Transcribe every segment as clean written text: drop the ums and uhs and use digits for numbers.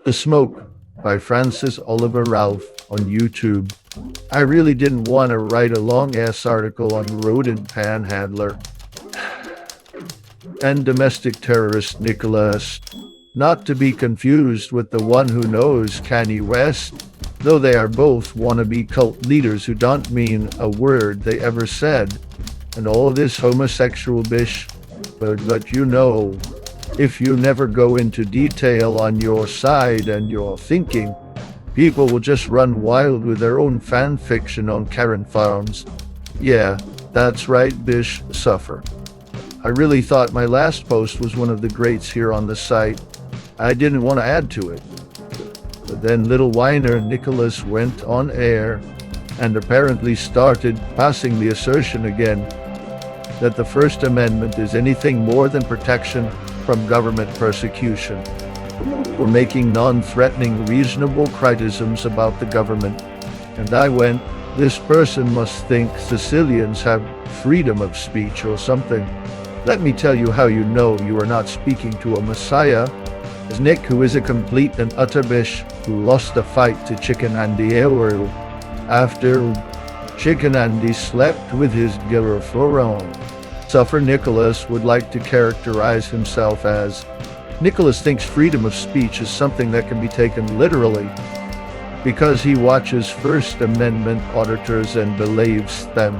The Smoke by Francis Oliver Ralph on YouTube. I really didn't want to write a long-ass article on rodent panhandler and domestic terrorist Nicholas, not to be confused with the one who knows Kanye West, though they are both wannabe cult leaders who don't mean a word they ever said, and all this homosexual bish. But you know, if you never go into detail on your side and your thinking, people will just run wild with their own fan fiction on Karen farms. Yeah, that's right, bish, suffer. I really thought my last post was one of the greats here on the site. I didn't want to add to it. But then little whiner Nicholas went on air and apparently started passing the assertion again that the First Amendment is anything more than protection from government persecution, or making non-threatening reasonable criticisms about the government. And I went, this person must think Sicilians have freedom of speech or something. Let me tell you how you know you are not speaking to a messiah. As Nick, who is a complete and utter bish, who lost the fight to Chicken Andy Elwell after Chicken Andy slept with his girlfriend. Suffer Nicholas would like to characterize himself as, Nicholas thinks freedom of speech is something that can be taken literally because he watches First Amendment auditors and believes them.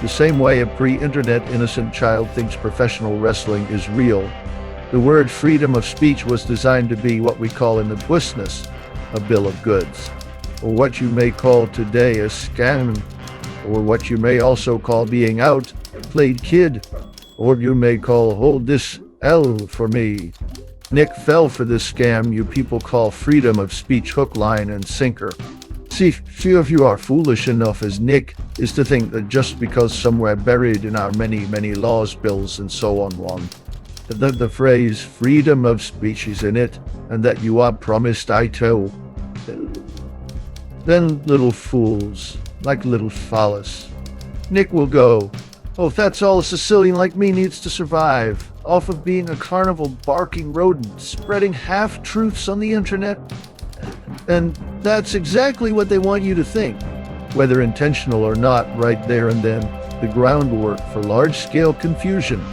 The same way a pre-internet innocent child thinks professional wrestling is real. The word freedom of speech was designed to be what we call in the business a bill of goods, or what you may call today a scam, or what you may also call being outplayed kid, or you may call hold this L for me. Nick fell for this scam you people call freedom of speech hook, line, and sinker. See, few of you are foolish enough as Nick is to think that just because somewhere buried in our many laws, bills, and so on, that the phrase freedom of speech is in it, and that you are promised I too. Then little fools, like little phallus. Nick will go, oh, if that's all a Sicilian like me needs to survive, off of being a carnival barking rodent, spreading half-truths on the internet. And that's exactly what they want you to think, whether intentional or not. Right there and then, the groundwork for large-scale confusion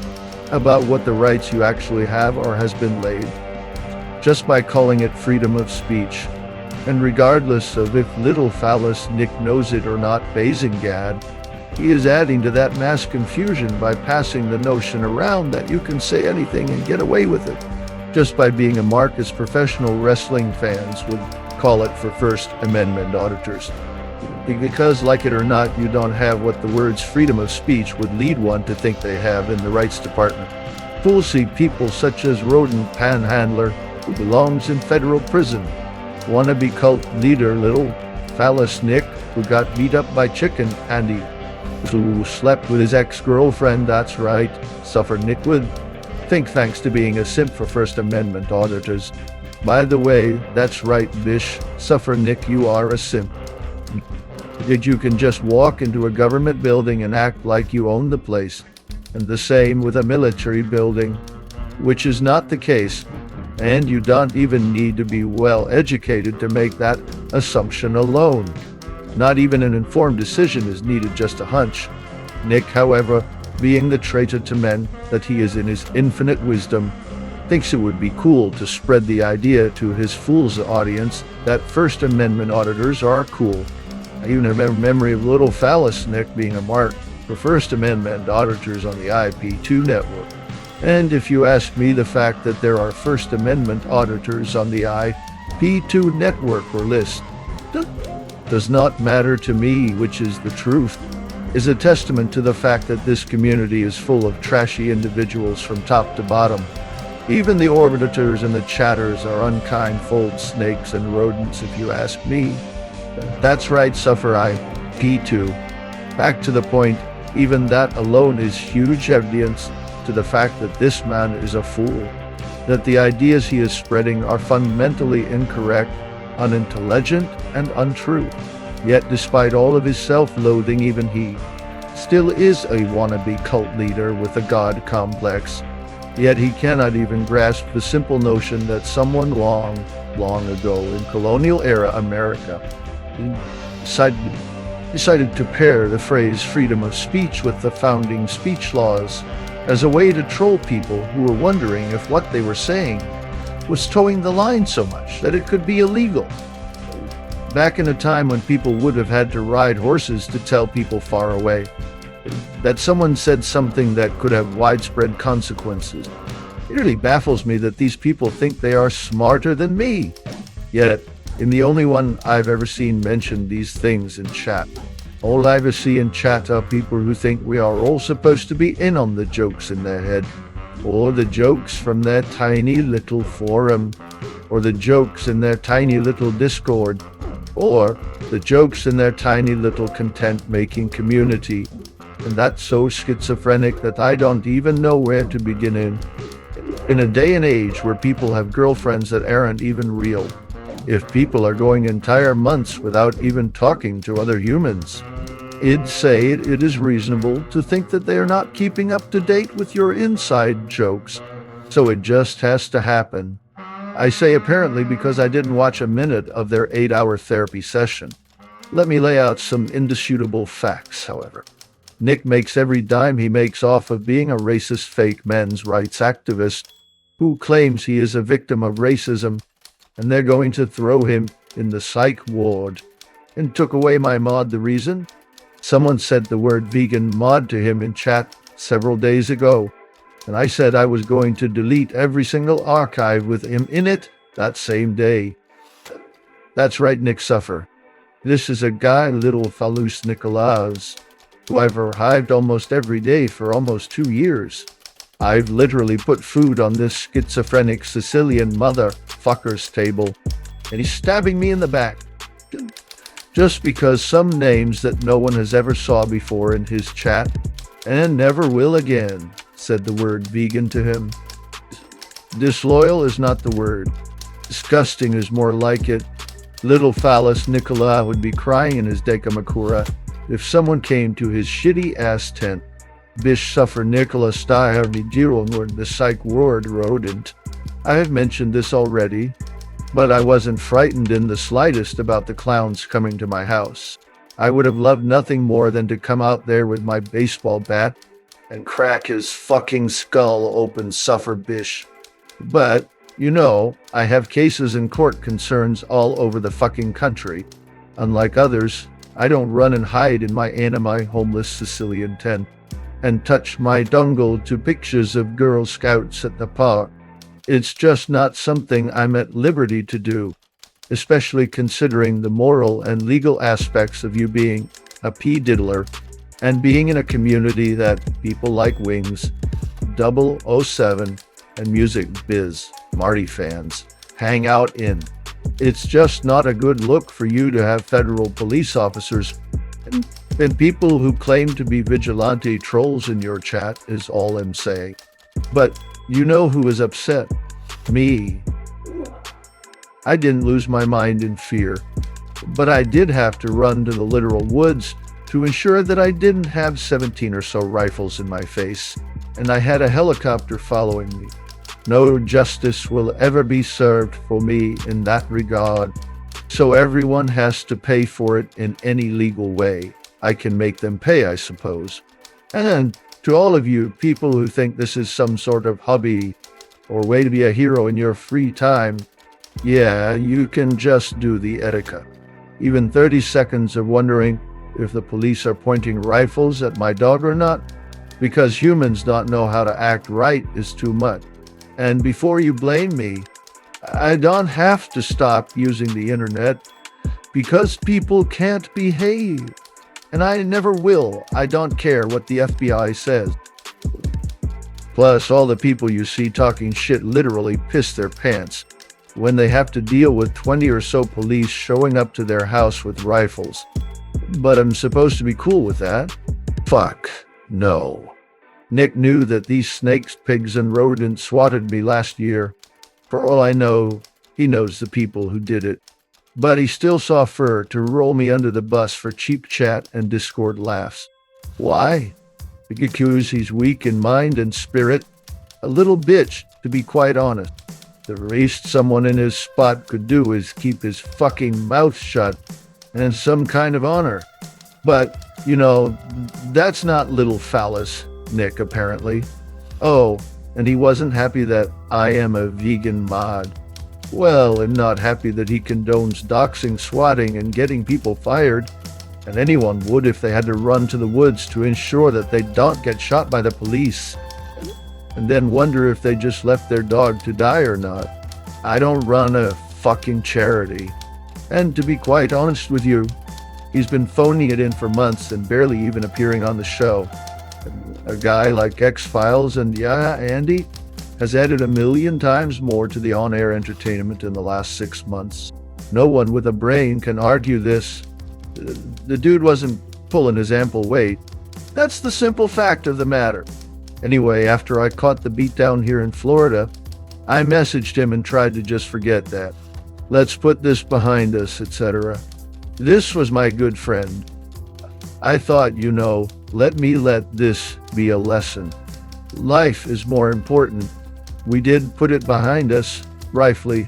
about what the rights you actually have or has been laid, just by calling it freedom of speech. And regardless of if little phallus Nick knows it or not, Basingad, he is adding to that mass confusion by passing the notion around that you can say anything and get away with it, just by being a mark as professional wrestling fans would call it for First Amendment auditors. Because, like it or not, you don't have what the words freedom of speech would lead one to think they have in the rights department. Foolsy people such as rodent panhandler, who belongs in federal prison, wannabe cult leader little phallus Nick, who got beat up by Chicken Andy, who slept with his ex-girlfriend, that's right, suffer Nick would think thanks to being a simp for First Amendment auditors. By the way, that's right, bish, suffer Nick, you are a simp. That you can just walk into a government building and act like you own the place, and the same with a military building, which is not the case, and you don't even need to be well educated to make that assumption alone. Not even an informed decision is needed, just a hunch. Nick, however, being the traitor to men that he is in his infinite wisdom, thinks it would be cool to spread the idea to his fool's audience that First Amendment auditors are cool. I even have a memory of little phallus Nick being a mark for First Amendment auditors on the IP2 network. And if you ask me, the fact that there are First Amendment auditors on the IP2 network or list does not matter to me, which is the truth, is a testament to the fact that this community is full of trashy individuals from top to bottom. Even the orbiters and the chatters are unkind fold snakes and rodents, if you ask me. That's right, suffer I, P2. Back to the point, even that alone is huge evidence to the fact that this man is a fool, that the ideas he is spreading are fundamentally incorrect, unintelligent, and untrue. Yet despite all of his self-loathing, even he still is a wannabe cult leader with a god complex. Yet he cannot even grasp the simple notion that someone long, long ago in colonial era America decided, decided to pair the phrase freedom of speech with the founding speech laws as a way to troll people who were wondering if what they were saying was towing the line so much that it could be illegal. Back in a time when people would have had to ride horses to tell people far away that someone said something that could have widespread consequences. It really baffles me that these people think they are smarter than me. Yet, in the only one I've ever seen mention these things in chat. All I ever see in chat are people who think we are all supposed to be in on the jokes in their head, or the jokes from their tiny little forum, or the jokes in their tiny little Discord, or the jokes in their tiny little content-making community. And that's so schizophrenic that I don't even know where to begin in. In a day and age where people have girlfriends that aren't even real, if people are going entire months without even talking to other humans, I'd say it is reasonable to think that they are not keeping up to date with your inside jokes, so it just has to happen. I say apparently because I didn't watch a minute of their 8-hour therapy session. Let me lay out some indisputable facts, however. Nick makes every dime he makes off of being a racist fake men's rights activist who claims he is a victim of racism, and they're going to throw him in the psych ward. And took away my mod. The reason? Someone said the word vegan mod to him in chat several days ago, and I said I was going to delete every single archive with him in it that same day. That's right, Nick Suffer. This is a guy, little Phallus Nicolaus, who I've revived almost every day for almost 2 years. I've literally put food on this schizophrenic Sicilian motherfucker's table, and he's stabbing me in the back. Just because some names that no one has ever saw before in his chat, and never will again, said the word vegan to him. Disloyal is not the word. Disgusting is more like it. Little Phallus Nicola would be crying in his Dekamakura if someone came to his shitty-ass tent. Bish suffer Nicola Steyer Nijirongward the psych ward rodent. I have mentioned this already, but I wasn't frightened in the slightest about the clowns coming to my house. I would have loved nothing more than to come out there with my baseball bat and crack his fucking skull open, suffer Bish. But, you know, I have cases and court concerns all over the fucking country. Unlike others, I don't run and hide in my anime-homeless Sicilian tent and touch my dongle to pictures of Girl Scouts at the park. It's just not something I'm at liberty to do, especially considering the moral and legal aspects of you being a pee-diddler and being in a community that people like Wings, 007, and Music Biz, Marty fans, hang out in. It's just not a good look for you to have federal police officers and people who claim to be vigilante trolls in your chat is all I'm saying. But you know who is upset? Me. I didn't lose my mind in fear, but I did have to run to the literal woods to ensure that I didn't have 17 or so rifles in my face, and I had a helicopter following me. No justice will ever be served for me in that regard, so everyone has to pay for it in any legal way I can make them pay, I suppose. And to all of you people who think this is some sort of hobby or way to be a hero in your free time, yeah, you can just do the etiquette. Even 30 seconds of wondering if the police are pointing rifles at my dog or not, because humans don't know how to act right, is too much. And before you blame me, I don't have to stop using the internet because people can't behave. And I never will. I don't care what the FBI says. Plus, all the people you see talking shit literally piss their pants when they have to deal with 20 or so police showing up to their house with rifles. But I'm supposed to be cool with that? Fuck no. Nick knew that these snakes, pigs, and rodents swatted me last year. For all I know, he knows the people who did it. But he still saw fur to roll me under the bus for cheap chat and Discord laughs. Why? Because he's weak in mind and spirit, A little bitch, to be quite honest. The least someone in his spot could do is keep his fucking mouth shut and some kind of honor. But, that's not little phallus, Nick, apparently. Oh, and he wasn't happy that I am a vegan mod. Well, and not happy that he condones doxing, swatting, and getting people fired. And anyone would if they had to run to the woods to ensure that they don't get shot by the police. And then wonder if they just left their dog to die or not. I don't run a fucking charity. And to be quite honest with you, he's been phoning it in for months and barely even appearing on the show. A guy like X-Files and Andy has added 1,000,000 times more to the on-air entertainment in the last 6 months. No one with a brain can argue this. The dude wasn't pulling his ample weight. That's the simple fact of the matter. Anyway, after I caught the beat down here in Florida, I messaged him and tried to just forget that. Let's put this behind us, etc. This was my good friend. I thought, let this be a lesson. Life is more important. We did put it behind us, briefly,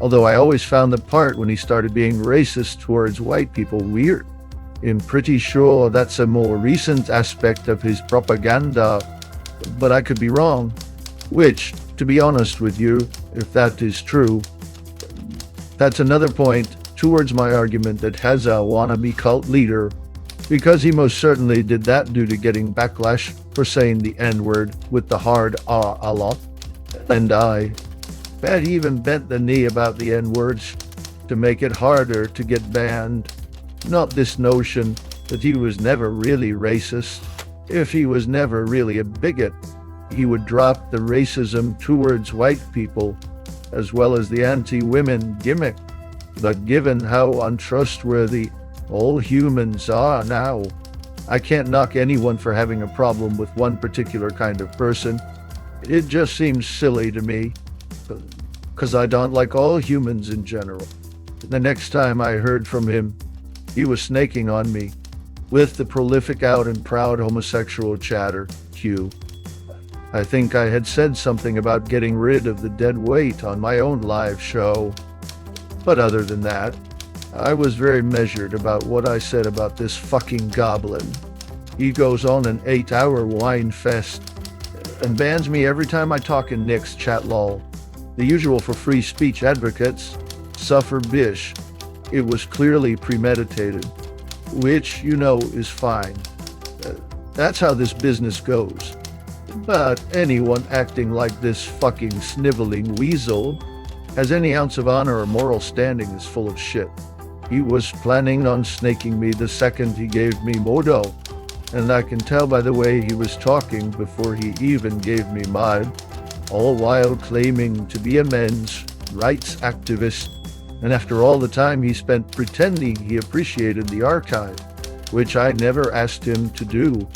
although I always found the part when he started being racist towards white people weird. I'm pretty sure that's a more recent aspect of his propaganda, but I could be wrong. Which, to be honest with you, if that is true, that's another point towards my argument that Heza wannabe cult leader, because he most certainly did that due to getting backlash for saying the N-word with the hard R a lot. And I bet he even bent the knee about the N-words to make it harder to get banned. Not this notion that he was never really racist. If he was never really a bigot, he would drop the racism towards white people, as well as the anti-women gimmick. But given how untrustworthy all humans are now, I can't knock anyone for having a problem with one particular kind of person. It just seems silly to me, because I don't like all humans in general. The next time I heard from him, he was snaking on me with the prolific out and proud homosexual chatter, Q. I think I had said something about getting rid of the dead weight on my own live show. But other than that, I was very measured about what I said about this fucking goblin. He goes on an 8-hour whine fest and bans me every time I talk in Nick's chat lol. The usual for free speech advocates suffer bish. It was clearly premeditated, which, is fine. That's how this business goes. But anyone acting like this fucking sniveling weasel has any ounce of honor or moral standing is full of shit. He was planning on snaking me the second he gave me Modo, and I can tell by the way he was talking before he even gave me mod, all while claiming to be a men's rights activist, and after all the time he spent pretending he appreciated the archive, which I never asked him to do,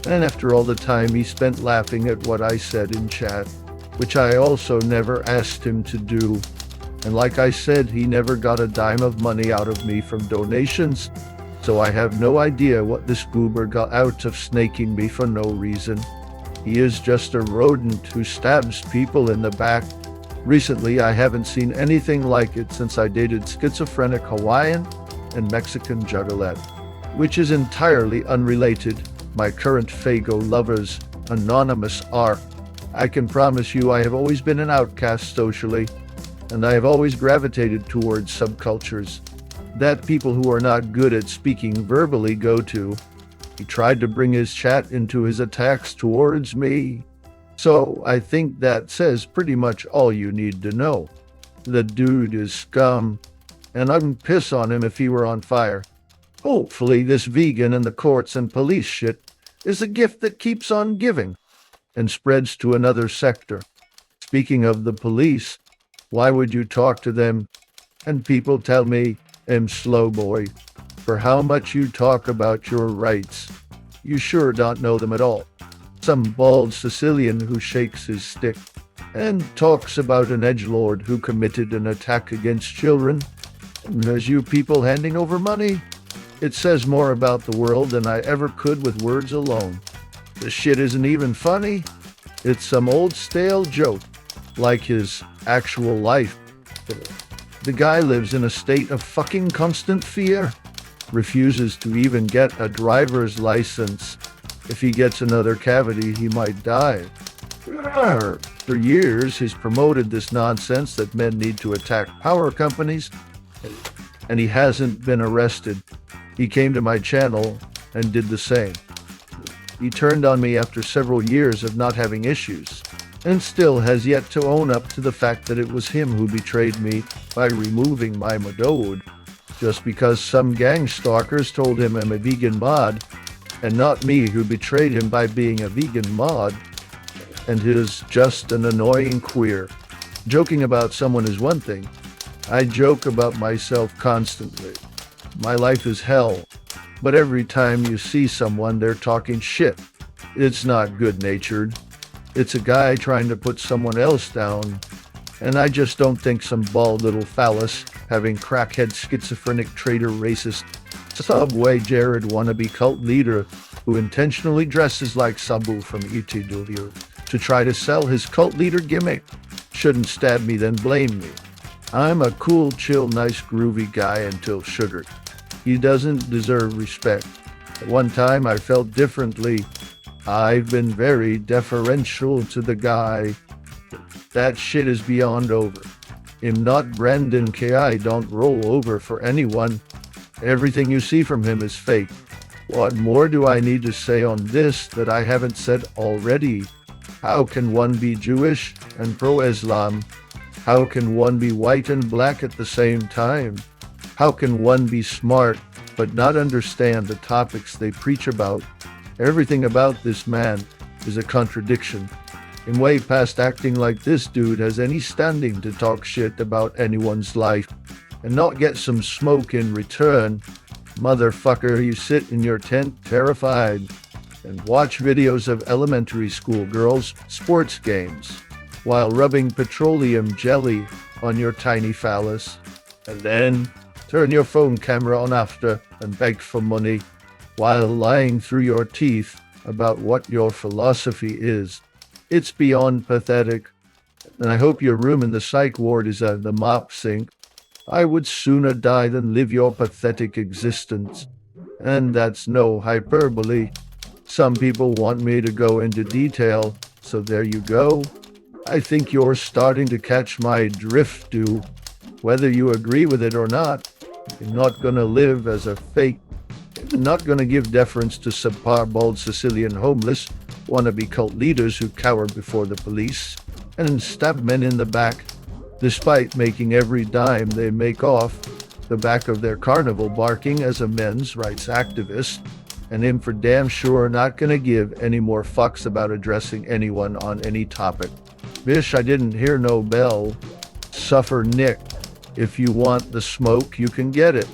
and after all the time he spent laughing at what I said in chat, which I also never asked him to do. And like I said, he never got a dime of money out of me from donations, so I have no idea what this goober got out of snaking me for no reason. He is just a rodent who stabs people in the back. Recently, I haven't seen anything like it since I dated schizophrenic Hawaiian and Mexican juggalette, which is entirely unrelated. My current Faygo lovers, anonymous are. I can promise you I have always been an outcast socially, and I have always gravitated towards subcultures that people who are not good at speaking verbally go to. He tried to bring his chat into his attacks towards me. So I think that says pretty much all you need to know. The dude is scum, and I'd piss on him if he were on fire. Hopefully this vegan and the courts and police shit is a gift that keeps on giving and spreads to another sector. Speaking of the police, why would you talk to them? And people tell me, slow boy, for how much you talk about your rights. You sure don't know them at all. Some bald Sicilian who shakes his stick and talks about an edgelord who committed an attack against children. And there's you people handing over money. It says more about the world than I ever could with words alone. The shit isn't even funny. It's some old stale joke, like his actual life. The guy lives in a state of fucking constant fear, refuses to even get a driver's license. If he gets another cavity, he might die. For years, he's promoted this nonsense that men need to attack power companies, and he hasn't been arrested. He came to my channel and did the same. He turned on me after several years of not having issues, and still has yet to own up to the fact that it was him who betrayed me by removing my modode, just because some gang stalkers told him I'm a vegan mod, and not me who betrayed him by being a vegan mod, and is just an annoying queer. Joking about someone is one thing. I joke about myself constantly. My life is hell, but every time you see someone, they're talking shit. It's not good-natured. It's a guy trying to put someone else down, and I just don't think some bald little phallus, having crackhead, schizophrenic, traitor, racist, Subway Jared wannabe cult leader who intentionally dresses like Sabu from ETW to try to sell his cult leader gimmick shouldn't stab me, then blame me. I'm a cool, chill, nice, groovy guy until sugared. He doesn't deserve respect. At one time I felt differently. I've been very deferential to the guy. That shit is beyond over. I'm not Brandon K.I. don't roll over for anyone. Everything you see from him is fake. What more do I need to say on this that I haven't said already? How can one be Jewish and pro-Islam? How can one be white and black at the same time? How can one be smart but not understand the topics they preach about? Everything about this man is a contradiction. In way past acting like this dude has any standing to talk shit about anyone's life and not get some smoke in return. Motherfucker, you sit in your tent terrified and watch videos of elementary school girls' sports games while rubbing petroleum jelly on your tiny phallus, and then turn your phone camera on after and beg for money while lying through your teeth about what your philosophy is. It's beyond pathetic, and I hope your room in the psych ward is the mop sink. I would sooner die than live your pathetic existence. And that's no hyperbole. Some people want me to go into detail, so there you go. I think you're starting to catch my drift, dude. Whether you agree with it or not, you're not gonna live as a fake. You're not gonna give deference to subpar bald Sicilian homeless wannabe cult leaders who cower before the police and stab men in the back, despite making every dime they make off the back of their carnival barking as a men's rights activist, and him for damn sure not gonna give any more fucks about addressing anyone on any topic. Bish, I didn't hear no bell. Suffer Nick. If you want the smoke, you can get it.